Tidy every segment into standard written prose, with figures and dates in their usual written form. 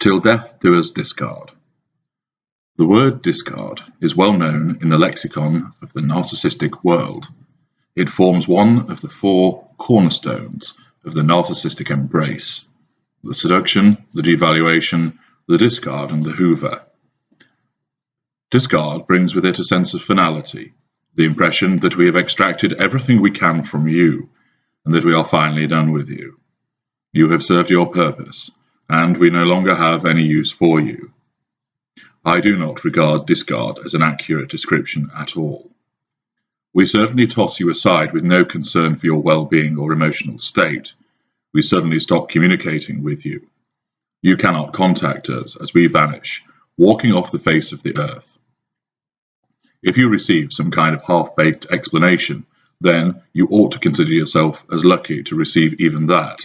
Till death do us discard. The word discard is well known in the lexicon of the narcissistic world. It forms one of the four cornerstones of the narcissistic embrace: the seduction, the devaluation, the discard, and the hoover. Discard brings with it a sense of finality, the impression that we have extracted everything we can from you, and that we are finally done with you. You have served your purpose, and we no longer have any use for you. I do not regard discard as an accurate description at all. We certainly toss you aside with no concern for your well-being or emotional state. We suddenly stop communicating with you. You cannot contact us as we vanish, walking off the face of the earth. If you receive some kind of half-baked explanation, then you ought to consider yourself as lucky to receive even that.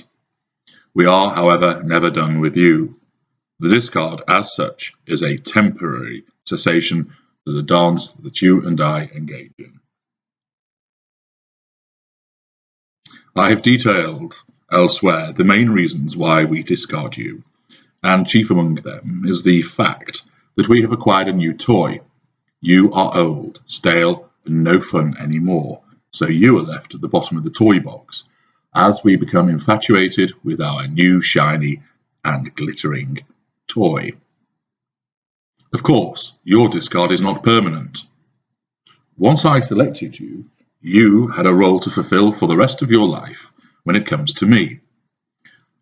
We are, however, never done with you. The discard, as such, is a temporary cessation to the dance that you and I engage in. I have detailed elsewhere the main reasons why we discard you, and chief among them is the fact that we have acquired a new toy. You are old, stale, and no fun anymore, so you are left at the bottom of the toy box, as we become infatuated with our new shiny and glittering toy. Of course, your discard is not permanent. Once I selected you, you had a role to fulfill for the rest of your life when it comes to me.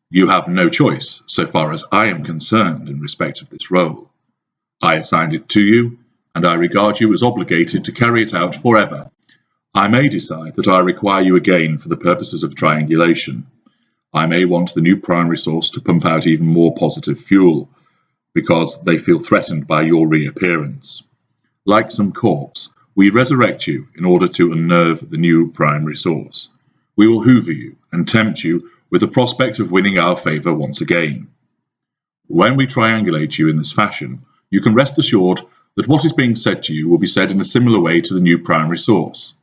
You have no choice, so far as I am concerned, in respect of this role. I assigned it to you, and I regard you as obligated to carry it out forever. I may decide that I require you again for the purposes of triangulation. I may want the new primary source to pump out even more positive fuel, because they feel threatened by your reappearance. Like some corpse, we resurrect you in order to unnerve the new primary source. We will hoover you and tempt you with the prospect of winning our favor once again. When we triangulate you in this fashion, you can rest assured that what is being said to you will be said in a similar way to the new primary source.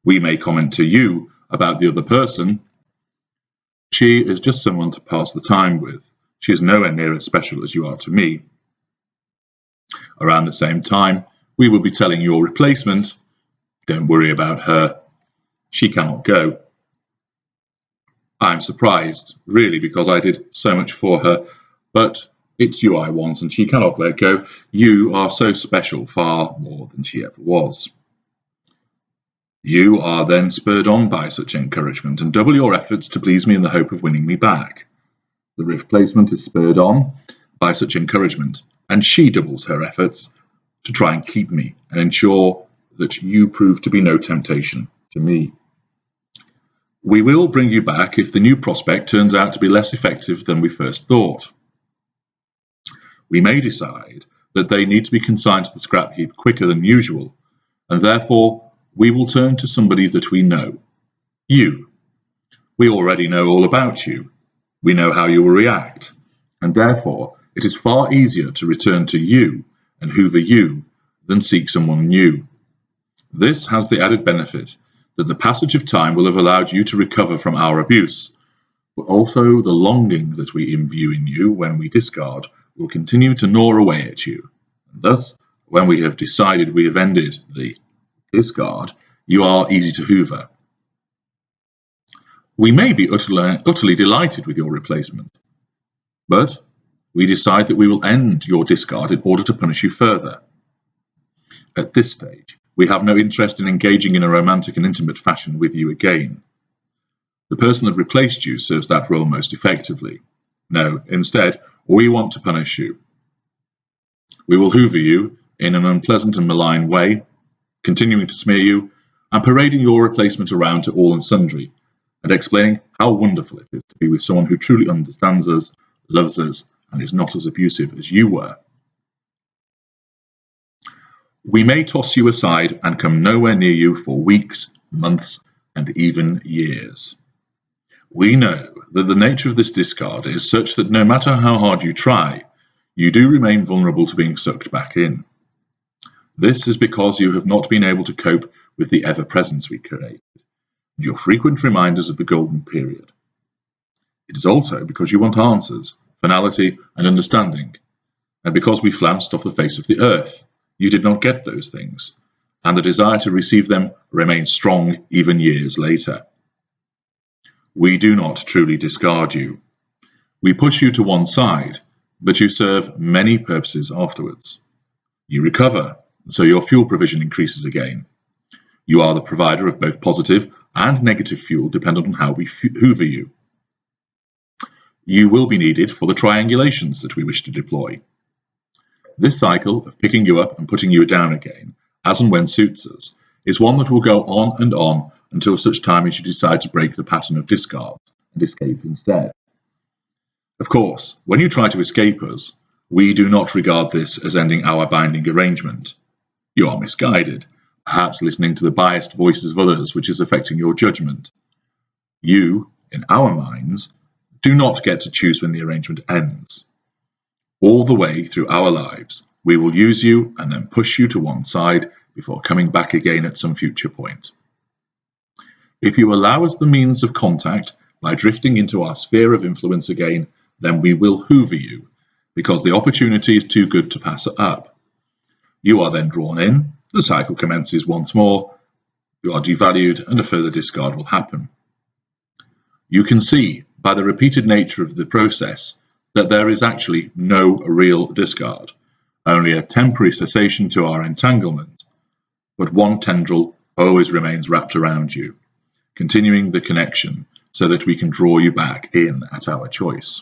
We may comment to you about the other person. She is just someone to pass the time with. She is nowhere near as special as you are to me. Around the same time, we will be telling your replacement, don't worry about her. She cannot go. I'm surprised, really, because I did so much for her, but it's you I want, and she cannot let go. You are so special, far more than she ever was. You are then spurred on by such encouragement and double your efforts to please me in the hope of winning me back. The replacement is spurred on by such encouragement, and she doubles her efforts to try and keep me and ensure that you prove to be no temptation to me. We will bring you back if the new prospect turns out to be less effective than we first thought. We may decide that they need to be consigned to the scrap heap quicker than usual, and therefore we will turn to somebody that we know. You. We already know all about you. We know how you will react, and therefore it is far easier to return to you and hoover you than seek someone new. This has the added benefit that the passage of time will have allowed you to recover from our abuse, but also the longing that we imbue in you when we discard will continue to gnaw away at you. And thus, when we have decided we have ended the discard, you are easy to hoover. We may be utterly delighted with your replacement, but we decide that we will end your discard in order to punish you further. At this stage, we have no interest in engaging in a romantic and intimate fashion with you again. The person that replaced you serves that role most effectively. No, instead, we want to punish you. We will hoover you in an unpleasant and malign way, continuing to smear you and parading your replacement around to all and sundry, and explaining how wonderful it is to be with someone who truly understands us, loves us, and is not as abusive as you were. We may toss you aside and come nowhere near you for weeks, months, and even years. We know that the nature of this discard is such that no matter how hard you try, you do remain vulnerable to being sucked back in. This is because you have not been able to cope with the ever-presence we create, and your frequent reminders of the golden period. It is also because you want answers finality, and understanding. And because we flounced off the face of the earth, you did not get those things, and the desire to receive them remains strong even years later. We do not truly discard you. We push you to one side, but you serve many purposes afterwards. You recover, so your fuel provision increases again. You are the provider of both positive and negative fuel dependent on how we hoover you. You will be needed for the triangulations that we wish to deploy. This cycle of picking you up and putting you down again, as and when suits us, is one that will go on and on until such time as you decide to break the pattern of discards and escape instead. Of course, when you try to escape us, we do not regard this as ending our binding arrangement. You are misguided, perhaps listening to the biased voices of others which is affecting your judgment. You, in our minds, do not get to choose when the arrangement ends. All the way through our lives, we will use you and then push you to one side before coming back again at some future point. If you allow us the means of contact by drifting into our sphere of influence again, then we will hoover you, because the opportunity is too good to pass up. You are then drawn in, the cycle commences once more, you are devalued, and a further discard will happen. You can see, by the repeated nature of the process, that there is actually no real discard, only a temporary cessation to our entanglement, but one tendril always remains wrapped around you, continuing the connection so that we can draw you back in at our choice.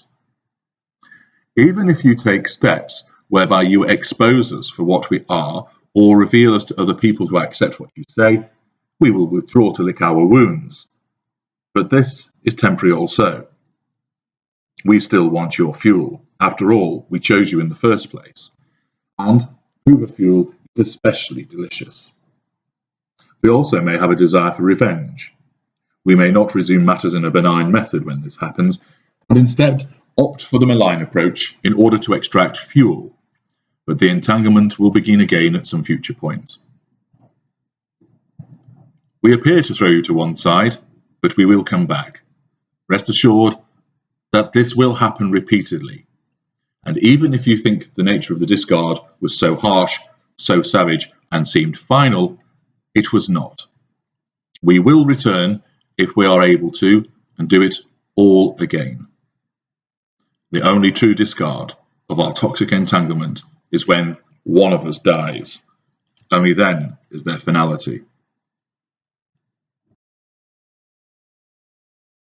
Even if you take steps whereby you expose us for what we are or reveal us to other people who accept what you say, we will withdraw to lick our wounds. But this is temporary also. We still want your fuel. After all, we chose you in the first place. And hoover fuel is especially delicious. We also may have a desire for revenge. We may not resume matters in a benign method when this happens, and instead opt for the malign approach in order to extract fuel, but the entanglement will begin again at some future point. We appear to throw you to one side, but we will come back. Rest assured that this will happen repeatedly, and even if you think the nature of the discard was so harsh, so savage, and seemed final, it was not. We will return if we are able to, and do it all again. The only true discard of our toxic entanglement is when one of us dies. Only then is there finality.